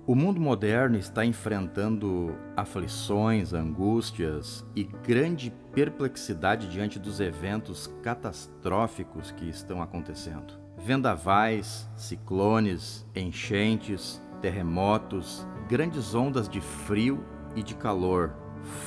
O mundo moderno está enfrentando aflições, angústias e grande perplexidade diante dos eventos catastróficos que estão acontecendo. Vendavais, ciclones, enchentes, terremotos, grandes ondas de frio e de calor,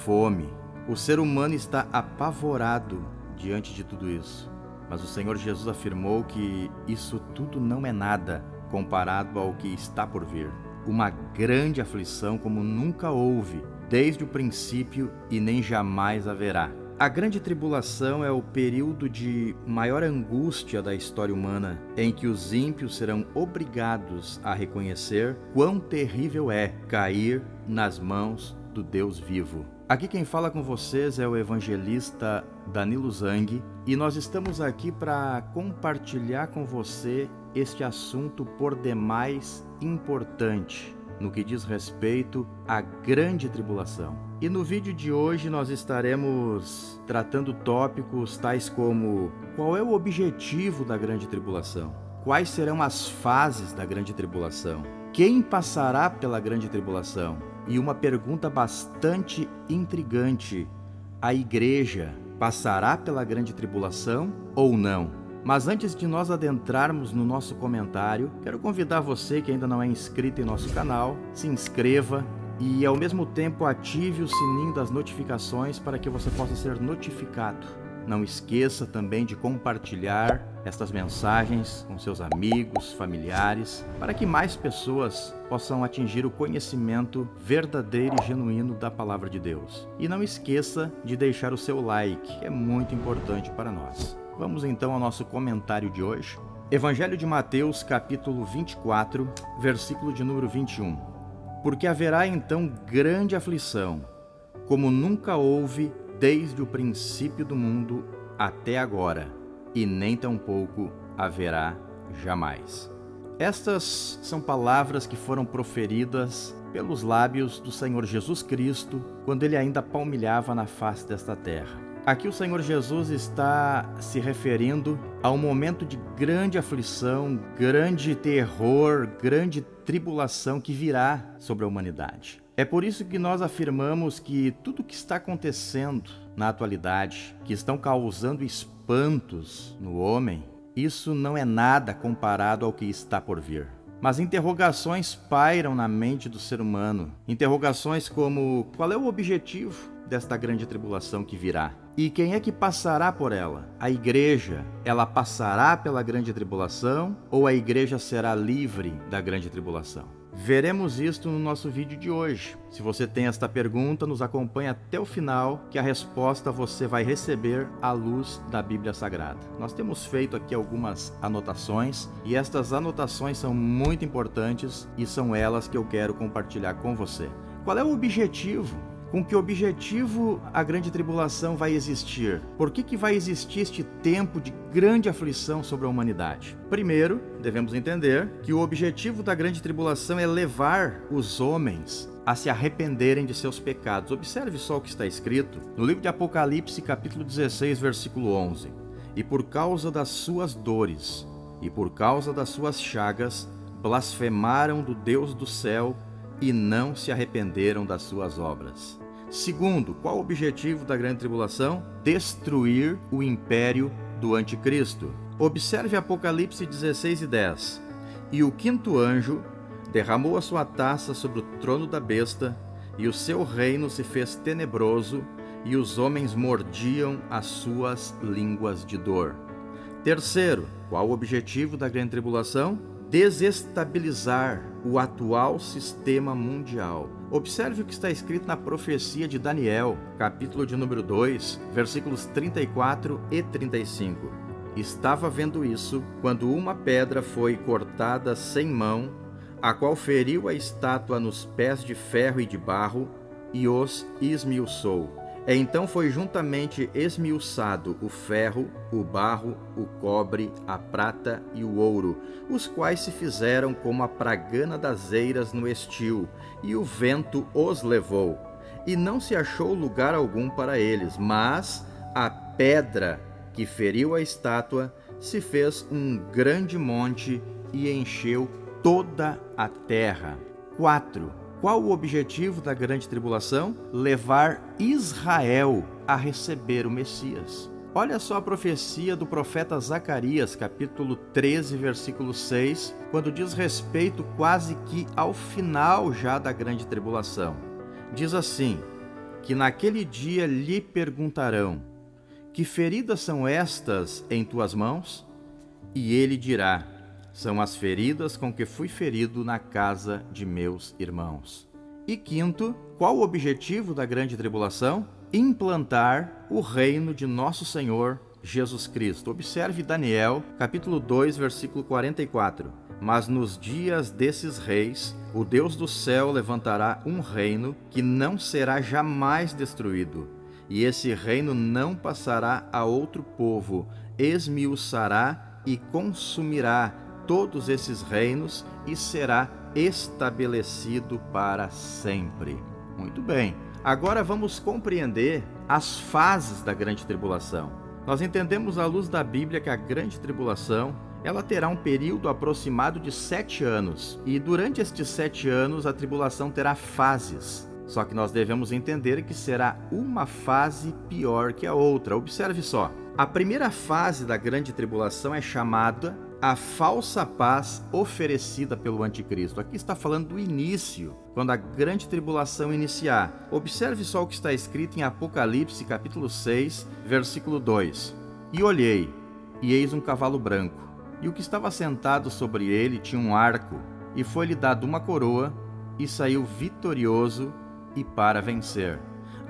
fome. O ser humano está apavorado diante de tudo isso. Mas o Senhor Jesus afirmou que isso tudo não é nada comparado ao que está por vir. Uma grande aflição como nunca houve, desde o princípio e nem jamais haverá. A grande tribulação é o período de maior angústia da história humana, em que os ímpios serão obrigados a reconhecer quão terrível é cair nas mãos do Deus vivo. Aqui quem fala com vocês é o evangelista Danilo Zang, e nós estamos aqui para compartilhar com você este assunto por demais importante no que diz respeito à grande tribulação. E no vídeo de hoje nós estaremos tratando tópicos tais como: qual é o objetivo da grande tribulação? Quais serão as fases da grande tribulação? Quem passará pela grande tribulação? E uma pergunta bastante intrigante: a igreja passará pela grande tribulação ou não? Mas antes de nós adentrarmos no nosso comentário, quero convidar você que ainda não é inscrito em nosso canal, se inscreva e ao mesmo tempo ative o sininho das notificações para que você possa ser notificado. Não esqueça também de compartilhar estas mensagens com seus amigos, familiares, para que mais pessoas possam atingir o conhecimento verdadeiro e genuíno da Palavra de Deus. E não esqueça de deixar o seu like, que é muito importante para nós. Vamos então ao nosso comentário de hoje. Evangelho de Mateus, capítulo 24, versículo de número 21. Porque haverá então grande aflição, como nunca houve desde o princípio do mundo até agora, e nem tampouco haverá jamais. Estas são palavras que foram proferidas pelos lábios do Senhor Jesus Cristo quando ele ainda palmilhava na face desta terra. Aqui o Senhor Jesus está se referindo a um momento de grande aflição, grande terror, grande tribulação que virá sobre a humanidade. É por isso que nós afirmamos que tudo o que está acontecendo na atualidade, que estão causando espantos no homem, isso não é nada comparado ao que está por vir. Mas interrogações pairam na mente do ser humano. Interrogações como: qual é o objetivo desta grande tribulação que virá? E quem é que passará por ela? A igreja, ela passará pela grande tribulação ou a igreja será livre da grande tribulação? Veremos isto no nosso vídeo de hoje. Se você tem esta pergunta, nos acompanhe até o final, que a resposta você vai receber à luz da Bíblia Sagrada. Nós temos feito aqui algumas anotações, e estas anotações são muito importantes e são elas que eu quero compartilhar com você. Qual é o objetivo? Com que objetivo a grande tribulação vai existir? Por que vai existir este tempo de grande aflição sobre a humanidade? Primeiro, devemos entender que o objetivo da grande tribulação é levar os homens a se arrependerem de seus pecados. Observe só o que está escrito no livro de Apocalipse, capítulo 16, versículo 11. E por causa das suas dores e por causa das suas chagas, blasfemaram do Deus do céu e não se arrependeram das suas obras. Segundo, qual o objetivo da grande tribulação? Destruir o império do anticristo. Observe Apocalipse 16 e 10. E o quinto anjo derramou a sua taça sobre o trono da besta, e o seu reino se fez tenebroso, e os homens mordiam as suas línguas de dor. Terceiro, qual o objetivo da grande tribulação? Desestabilizar o atual sistema mundial. Observe o que está escrito na profecia de Daniel, capítulo de número 2, versículos 34 e 35. Estava vendo isso quando uma pedra foi cortada sem mão, a qual feriu a estátua nos pés de ferro e de barro e os esmiuçou. Então foi juntamente esmiuçado o ferro, o barro, o cobre, a prata e o ouro, os quais se fizeram como a pragana das eiras no estio, e o vento os levou. E não se achou lugar algum para eles, mas a pedra que feriu a estátua se fez um grande monte e encheu toda a terra. 4. Qual o objetivo da grande tribulação? Levar Israel a receber o Messias. Olha só a profecia do profeta Zacarias, capítulo 13, versículo 6, quando diz respeito quase que ao final já da grande tribulação. Diz assim, que naquele dia lhe perguntarão, que feridas são estas em tuas mãos? E ele dirá, são as feridas com que fui ferido na casa de meus irmãos. E 5, qual o objetivo da grande tribulação? Implantar o reino de nosso Senhor Jesus Cristo. Observe Daniel, capítulo 2, versículo 44. Mas nos dias desses reis, o Deus do céu levantará um reino que não será jamais destruído, e esse reino não passará a outro povo, esmiuçará e consumirá todos esses reinos e será estabelecido para sempre. Muito bem, agora vamos compreender as fases da grande tribulação. Nós entendemos à luz da Bíblia que a grande tribulação ela terá um período aproximado de 7 anos, e durante estes 7 anos a tribulação terá fases. Só que nós devemos entender que será uma fase pior que a outra. Observe só. A primeira fase da grande tribulação é chamada a falsa paz oferecida pelo anticristo. Aqui está falando do início, quando a grande tribulação iniciar. Observe só o que está escrito em Apocalipse, capítulo 6, versículo 2. E olhei, e eis um cavalo branco, e o que estava sentado sobre ele tinha um arco, e foi-lhe dado uma coroa, e saiu vitorioso e para vencer.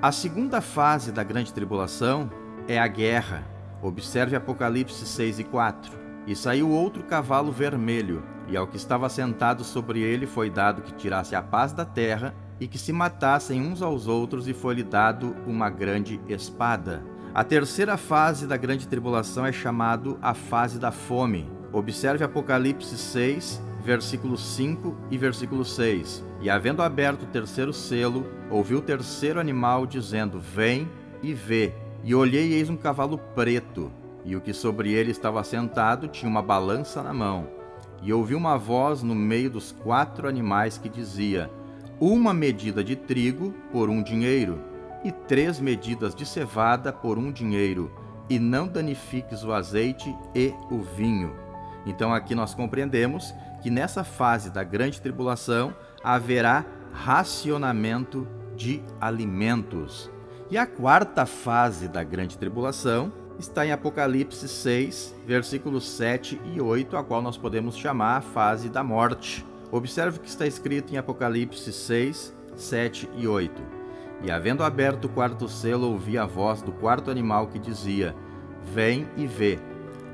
A segunda fase da grande tribulação é a guerra. Observe Apocalipse 6 e 4. E saiu outro cavalo vermelho, e ao que estava sentado sobre ele foi dado que tirasse a paz da terra, e que se matassem uns aos outros, e foi-lhe dado uma grande espada. A terceira fase da grande tribulação é chamado a fase da fome. Observe Apocalipse 6, versículos 5 e versículo 6. E havendo aberto o terceiro selo, ouvi o terceiro animal dizendo, vem e vê. E olhei e eis um cavalo preto, e o que sobre ele estava sentado tinha uma balança na mão. E ouvi uma voz no meio dos 4 animais que dizia, uma medida de trigo por 1 dinheiro, e 3 medidas de cevada por 1 dinheiro, e não danifiques o azeite e o vinho. Então aqui nós compreendemos que nessa fase da grande tribulação haverá racionamento de alimentos. E a quarta fase da grande tribulação está em Apocalipse 6, versículos 7 e 8, a qual nós podemos chamar a fase da morte. Observe o que está escrito em Apocalipse 6, 7 e 8. E havendo aberto o quarto selo, ouvi a voz do quarto animal que dizia, vem e vê.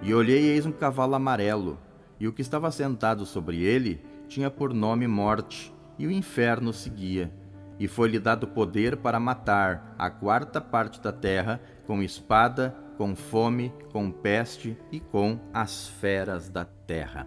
E olhei e eis um cavalo amarelo, e o que estava sentado sobre ele tinha por nome Morte, e o inferno seguia. E foi-lhe dado poder para matar a 4ª parte da terra com espada, com fome, com peste e com as feras da terra.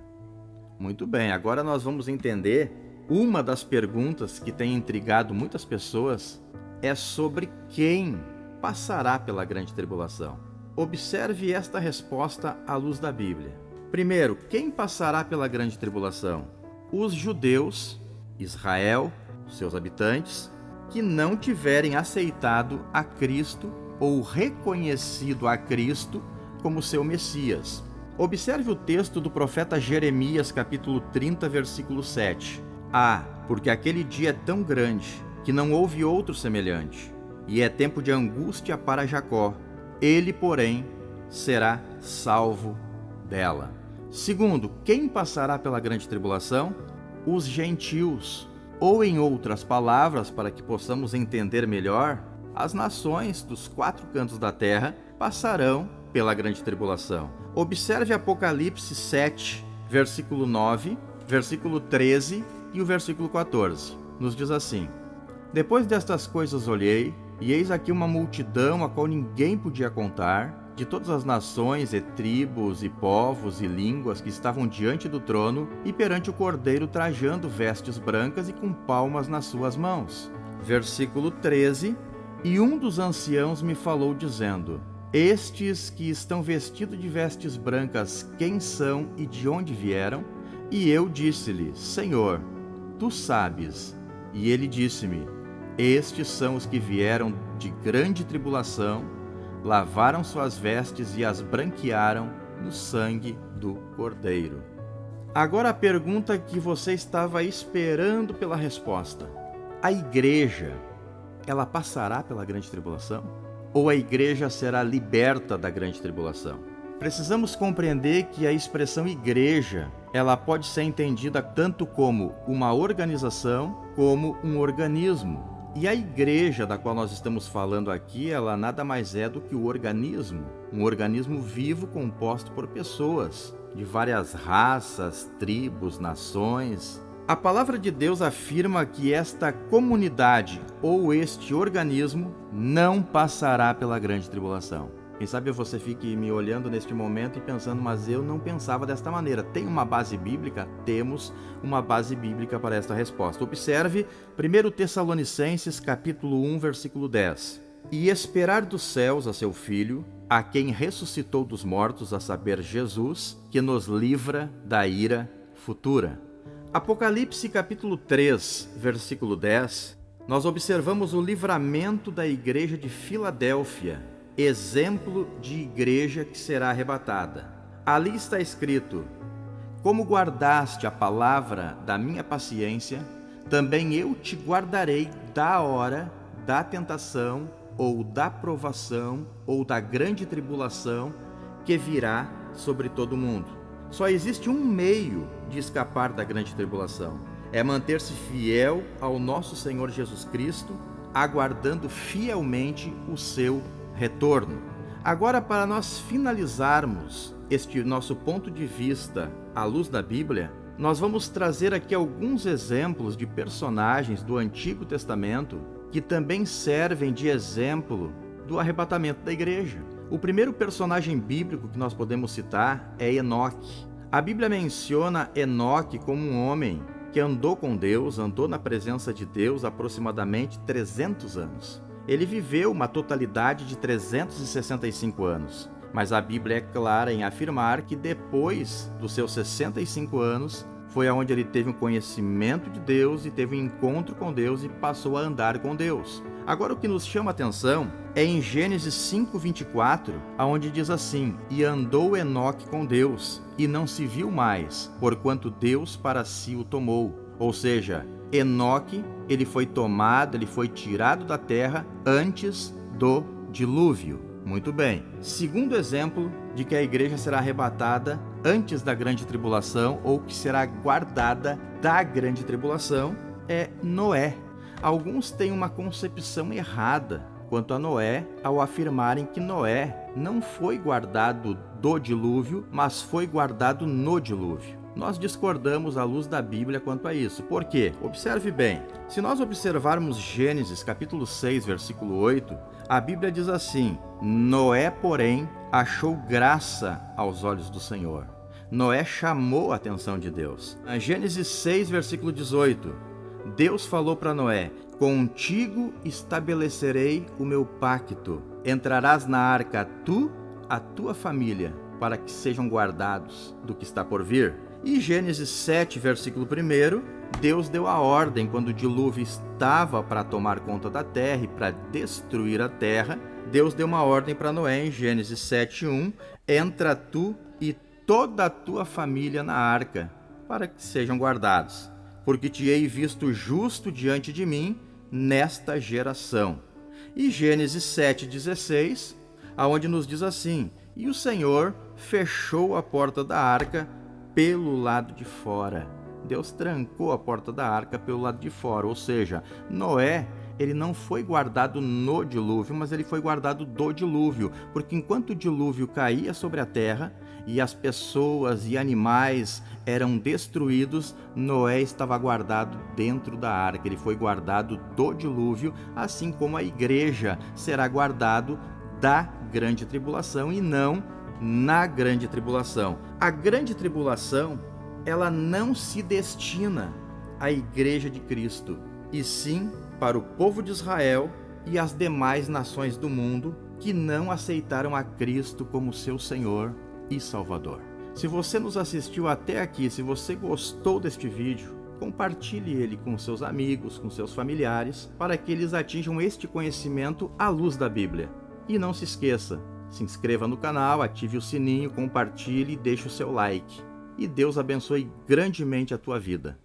Muito bem, agora nós vamos entender uma das perguntas que tem intrigado muitas pessoas é sobre quem passará pela grande tribulação. Observe esta resposta à luz da Bíblia. Primeiro, quem passará pela grande tribulação? Os judeus, Israel, seus habitantes, que não tiverem aceitado a Cristo ou reconhecido a Cristo como seu Messias. Observe o texto do profeta Jeremias, capítulo 30, versículo 7. Porque aquele dia é tão grande que não houve outro semelhante, e é tempo de angústia para Jacó. Ele, porém, será salvo dela. Segundo, quem passará pela grande tribulação? Os gentios, ou em outras palavras, para que possamos entender melhor, as nações dos 4 cantos da terra passarão pela grande tribulação. Observe Apocalipse 7, versículo 9, versículo 13 e o versículo 14. Nos diz assim, depois destas coisas olhei, e eis aqui uma multidão a qual ninguém podia contar, de todas as nações e tribos e povos e línguas que estavam diante do trono e perante o Cordeiro trajando vestes brancas e com palmas nas suas mãos. Versículo 13, e um dos anciãos me falou dizendo, estes que estão vestidos de vestes brancas, quem são e de onde vieram? E eu disse-lhe, Senhor, tu sabes. E ele disse-me: estes são os que vieram de grande tribulação, lavaram suas vestes e as branquearam no sangue do Cordeiro. Agora a pergunta que você estava esperando pela resposta: a igreja, ela passará pela grande tribulação? Ou a igreja será liberta da grande tribulação? Precisamos compreender que a expressão igreja, ela pode ser entendida tanto como uma organização como um organismo. E a igreja da qual nós estamos falando aqui, ela nada mais é do que o organismo, um organismo vivo composto por pessoas de várias raças, tribos, nações. A palavra de Deus afirma que esta comunidade ou este organismo não passará pela grande tribulação. Quem sabe você fique me olhando neste momento e pensando, mas eu não pensava desta maneira. Tem uma base bíblica? Temos uma base bíblica para esta resposta. Observe 1 Tessalonicenses capítulo 1, versículo 10. E esperar dos céus a seu Filho, a quem ressuscitou dos mortos, a saber, Jesus, que nos livra da ira futura. Apocalipse capítulo 3, versículo 10, nós observamos o livramento da igreja de Filadélfia, exemplo de igreja que será arrebatada. Ali está escrito: como guardaste a palavra da minha paciência, também eu te guardarei da hora da tentação, ou da provação, ou da grande tribulação que virá sobre todo o mundo. Só existe um meio de escapar da grande tribulação: é manter-se fiel ao nosso Senhor Jesus Cristo, aguardando fielmente o seu retorno. Agora, para nós finalizarmos este nosso ponto de vista à luz da Bíblia, nós vamos trazer aqui alguns exemplos de personagens do Antigo Testamento que também servem de exemplo do arrebatamento da igreja. O primeiro personagem bíblico que nós podemos citar é Enoque. A Bíblia menciona Enoque como um homem que andou com Deus, andou na presença de Deus aproximadamente 300 anos. Ele viveu uma totalidade de 365 anos, mas a Bíblia é clara em afirmar que depois dos seus 65 anos, foi onde ele teve um conhecimento de Deus e teve um encontro com Deus e passou a andar com Deus. Agora o que nos chama a atenção é em Gênesis 5:24, onde diz assim: e andou Enoque com Deus, e não se viu mais, porquanto Deus para si o tomou. Ou seja, Enoque, ele foi tomado, ele foi tirado da terra antes do dilúvio. Muito bem. Segundo exemplo de que a igreja será arrebatada antes da grande tribulação, ou que será guardada da grande tribulação, é Noé. Alguns têm uma concepção errada quanto a Noé ao afirmarem que Noé não foi guardado do dilúvio, mas foi guardado no dilúvio. Nós discordamos à luz da Bíblia quanto a isso. Por quê? Observe bem. Se nós observarmos Gênesis capítulo 6, versículo 8, a Bíblia diz assim: Noé, porém, achou graça aos olhos do Senhor. Noé chamou a atenção de Deus. Na Gênesis 6, versículo 18, Deus falou para Noé: contigo estabelecerei o meu pacto. Entrarás na arca tu, a tua família, para que sejam guardados do que está por vir. E Gênesis 7, versículo 1, Deus deu a ordem quando o dilúvio estava para tomar conta da terra e para destruir a terra. Deus deu uma ordem para Noé em Gênesis 7:1: entra tu e toda a tua família na arca, para que sejam guardados, porque te hei visto justo diante de mim nesta geração. E Gênesis 7:16, aonde nos diz assim: e o Senhor fechou a porta da arca pelo lado de fora. Deus trancou a porta da arca pelo lado de fora, ou seja, Noé, ele não foi guardado no dilúvio, mas ele foi guardado do dilúvio, porque enquanto o dilúvio caía sobre a terra e as pessoas e animais eram destruídos, Noé estava guardado dentro da arca, ele foi guardado do dilúvio, assim como a igreja será guardado da grande tribulação e não na grande tribulação. A grande tribulação, ela não se destina à igreja de Cristo, e sim para o povo de Israel e as demais nações do mundo que não aceitaram a Cristo como seu Senhor e Salvador. Se você nos assistiu até aqui, se você gostou deste vídeo, compartilhe ele com seus amigos, com seus familiares, para que eles atinjam este conhecimento à luz da Bíblia. E não se esqueça, se inscreva no canal, ative o sininho, compartilhe e deixe o seu like. E Deus abençoe grandemente a tua vida.